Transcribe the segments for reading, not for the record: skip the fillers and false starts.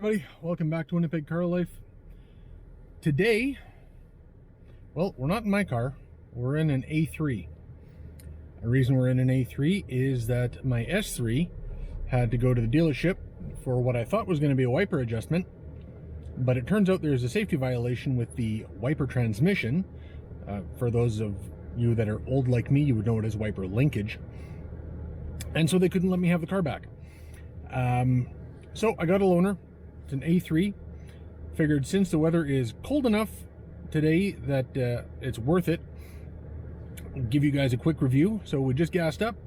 everybody, welcome back to Winnipeg Car Life. Today, well, we're not in my car, we're in an A3. The reason we're in an A3 is that my S3 had to go to the dealership for what I thought was going to be a wiper adjustment, but it turns out there's a safety violation with the wiper transmission. For those of you that are old like me, you would know it as wiper linkage. And so they couldn't let me have the car back. So I got a loaner. It's an A3. Figured since the weather is cold enough today that it's worth it. I'll give you guys a quick review. So we just gassed up.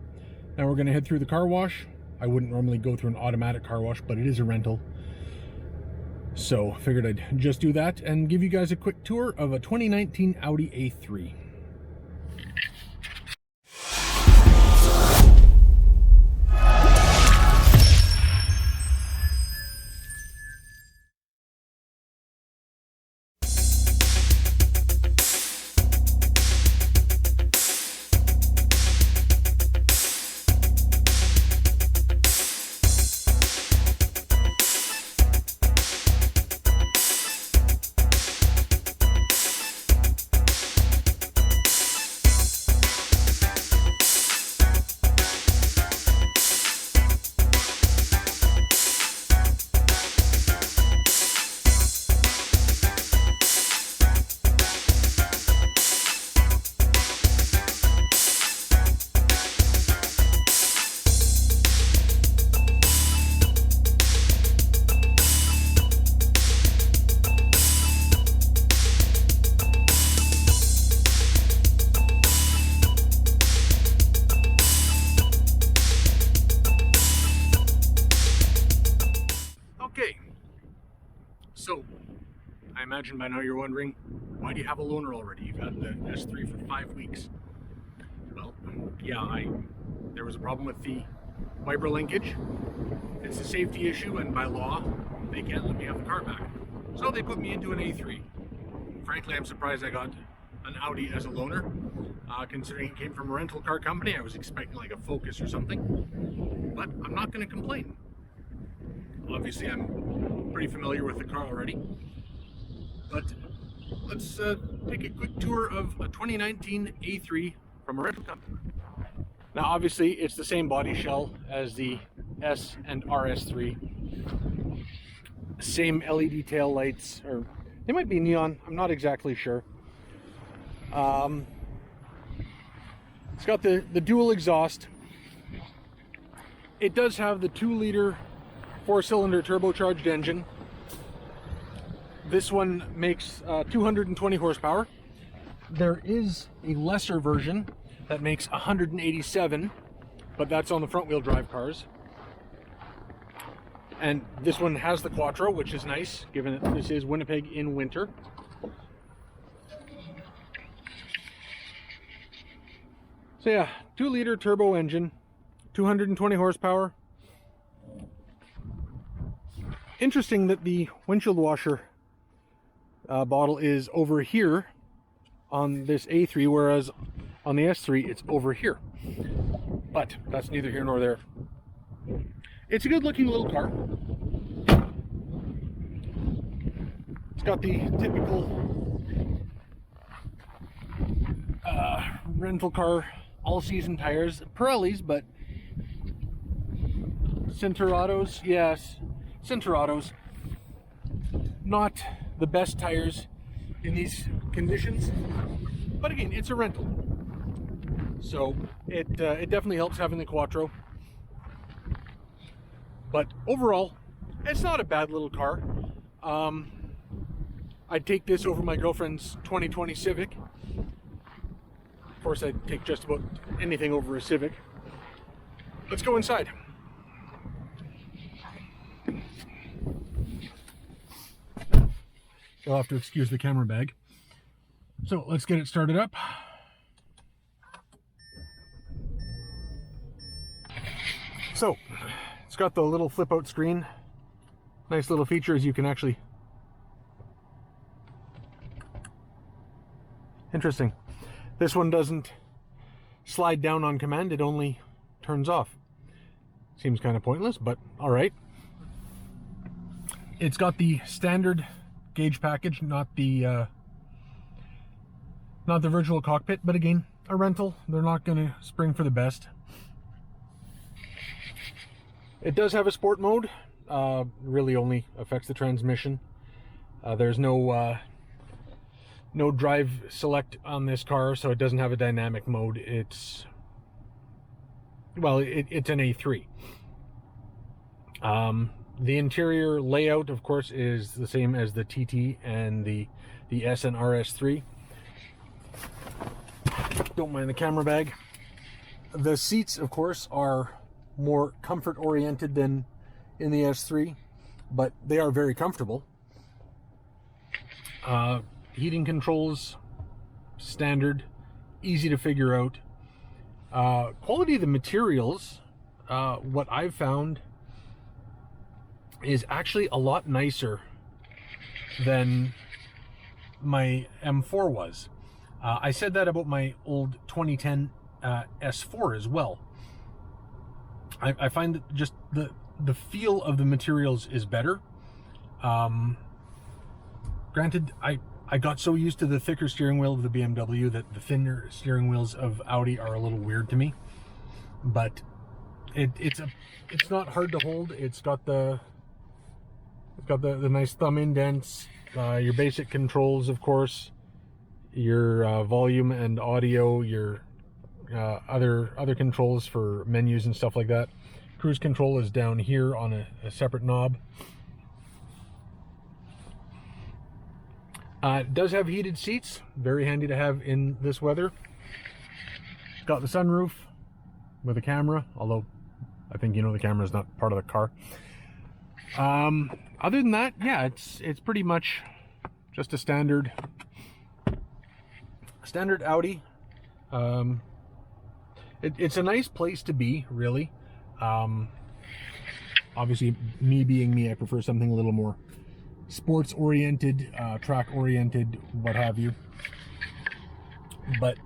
Now we're going to head through the car wash. I wouldn't normally go through an automatic car wash, but it is a rental. So figured I'd just do that and give you guys a quick tour of a 2019 Audi A3. Okay, so I imagine by now you're wondering, why do you have a loaner already? You've had the S3 for 5 weeks. Well, yeah, there was a problem with the wiper linkage. It's a safety issue, and by law, they can't let me have the car back. So they put me into an A3. Frankly, I'm surprised I got an Audi as a loaner. Considering it came from a rental car company, I was expecting like a Focus or something. But I'm not going to complain. Obviously, I'm pretty familiar with the car already, but let's take a quick tour of a 2019 A3 from a rental company. Now, obviously, it's the same body shell as the S and RS3. Same LED tail lights, or they might be neon, I'm not exactly sure. It's got the dual exhaust. It does have the 2-liter 4-cylinder turbocharged engine. This one makes 220 horsepower. There is a lesser version that makes 187, but that's on the front-wheel drive cars. And this one has the Quattro, which is nice, given that this is Winnipeg in winter. So yeah, 2-liter turbo engine, 220 horsepower. Interesting that the windshield washer bottle is over here on this A3, whereas on the S3 it's over here. But that's neither here nor there. It's a good looking little car. It's got the typical rental car all-season tires. Pirellis, but Cinturados, yes. Cinturados, not the best tires in these conditions, but again, it's a rental, so it definitely helps having the Quattro. But overall, it's not a bad little car. I'd take this over my girlfriend's 2020 Civic. Of course, I'd take just about anything over a Civic. Let's go inside. You'll have to excuse the camera bag. So let's get it started up. So it's got the little flip out screen. Nice little feature is you can actually... Interesting. This one doesn't slide down on command, it only turns off. Seems kind of pointless, but all right. It's got the standard gauge package, not the virtual cockpit, but again, a rental. They're not going to spring for the best. It does have a sport mode. Really only affects the transmission. There's no drive select on this car, so it doesn't have a dynamic mode. It's an A3. The interior layout, of course, is the same as the TT and the S and RS3. Don't mind the camera bag. The seats, of course, are more comfort oriented than in the S3, but they are very comfortable. Heating controls, standard, easy to figure out. Quality of the materials, what I've found is actually a lot nicer than my M4 was. I said that about my old 2010 S4 as well. I find that just the feel of the materials is better. Granted, I got so used to the thicker steering wheel of the BMW that the thinner steering wheels of Audi are a little weird to me. But it's not hard to hold. It's got the nice thumb indents, your basic controls, of course, your volume and audio, your other controls for menus and stuff like that. Cruise control is down here on a separate knob. It does have heated seats, very handy to have in this weather. It's got the sunroof with a camera, although I think the camera is not part of the car. Other than that, yeah, it's pretty much just a standard Audi. It's a nice place to be, really. Obviously, me being me, I prefer something a little more sports oriented, track oriented, what have you. But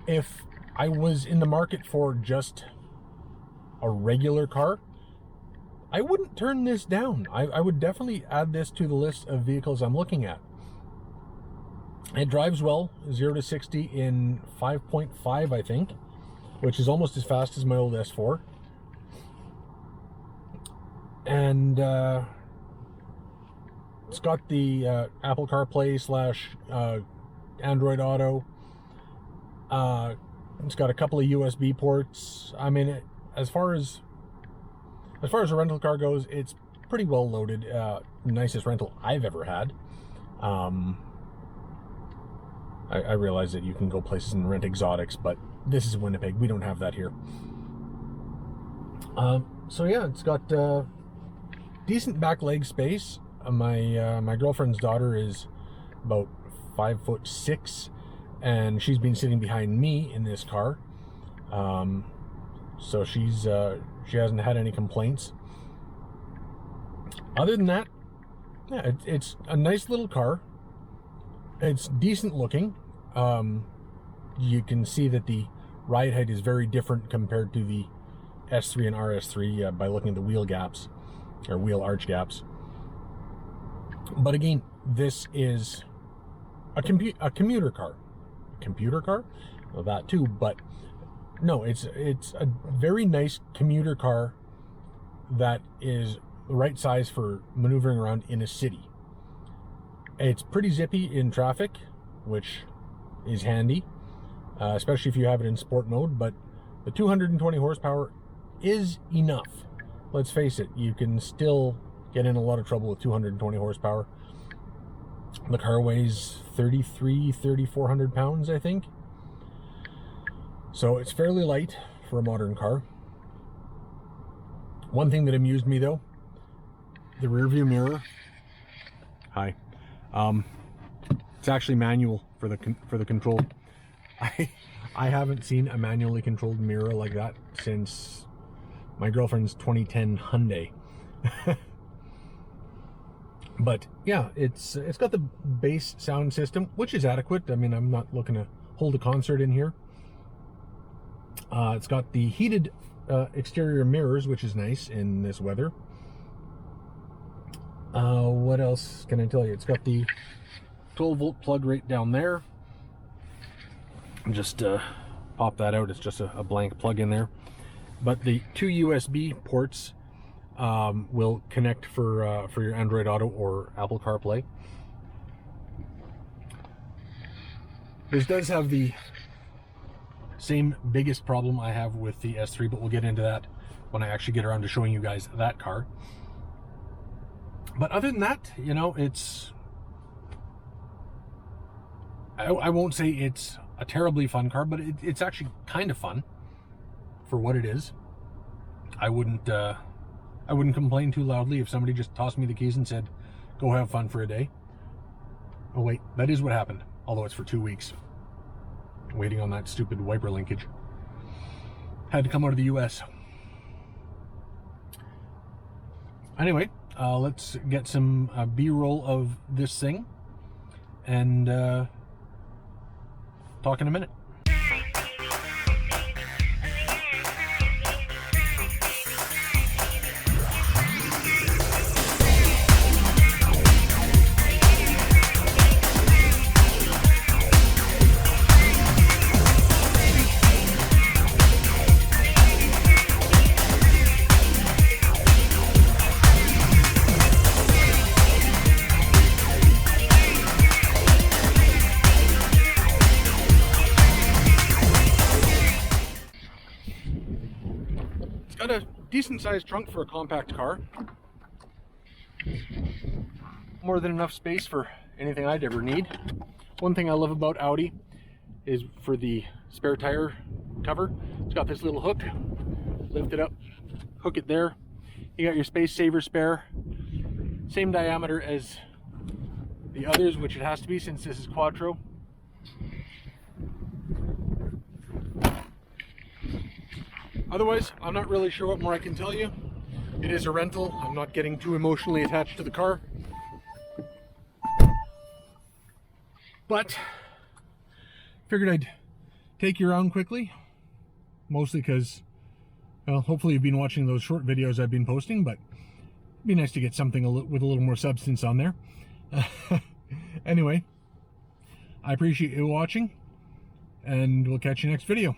if I was in the market for just a regular car, I wouldn't turn this down. I would definitely add this to the list of vehicles I'm looking at. It drives well, 0 to 60 in 5.5, I think, which is almost as fast as my old S4. And it's got the Apple CarPlay / Android Auto. It's got a couple of USB ports. I mean, as far as a rental car goes, it's pretty well loaded. Nicest rental I've ever had. I realize that you can go places and rent exotics, but this is Winnipeg. We don't have that here. So yeah, it's got decent back leg space. My girlfriend's daughter is about 5'6", and she's been sitting behind me in this car. So she hasn't had any complaints. Other than that, yeah, it's a nice little car. It's decent looking. You can see that the ride height is very different compared to the S3 and RS3 by looking at the wheel gaps, or wheel arch gaps. But again, this is a commuter car. Computer car? Well, that too, but no, it's a very nice commuter car that is the right size for maneuvering around in a city. It's pretty zippy in traffic, which is handy, especially if you have it in sport mode, but the 220 horsepower is enough. Let's face it, you can still get in a lot of trouble with 220 horsepower. The car weighs 3,400 pounds, I think. So it's fairly light for a modern car. One thing that amused me though, the rear view mirror. Hi. It's actually manual for the control. I haven't seen a manually controlled mirror like that since my girlfriend's 2010 Hyundai. But yeah, it's got the bass sound system, which is adequate. I mean, I'm not looking to hold a concert in here. It's got the heated exterior mirrors, which is nice in this weather. What else can I tell you? It's got the 12-volt plug right down there. Just pop that out. It's just a blank plug in there. But the two USB ports will connect for your Android Auto or Apple CarPlay. This does have the same biggest problem I have with the S3, but we'll get into that when I actually get around to showing you guys that car. But other than that, you know, it's... I won't say it's a terribly fun car, but it's actually kind of fun for what it is. I wouldn't complain too loudly if somebody just tossed me the keys and said, go have fun for a day. Oh wait, that is what happened, although it's for 2 weeks. Waiting on that stupid wiper linkage. Had to come out of the US. Anyway, let's get some B-roll of this thing and talk in a minute. Got a decent sized trunk for a compact car. More than enough space for anything I'd ever need. One thing I love about Audi is for the spare tire cover, it's got this little hook. Lift it up, hook it there. You got your space saver spare. Same diameter as the others, which it has to be since this is Quattro. Otherwise, I'm not really sure what more I can tell you. It is a rental. I'm not getting too emotionally attached to the car. But figured I'd take you around quickly. Mostly because, well, hopefully you've been watching those short videos I've been posting, but it'd be nice to get something with a little more substance on there. Anyway, I appreciate you watching, and we'll catch you next video.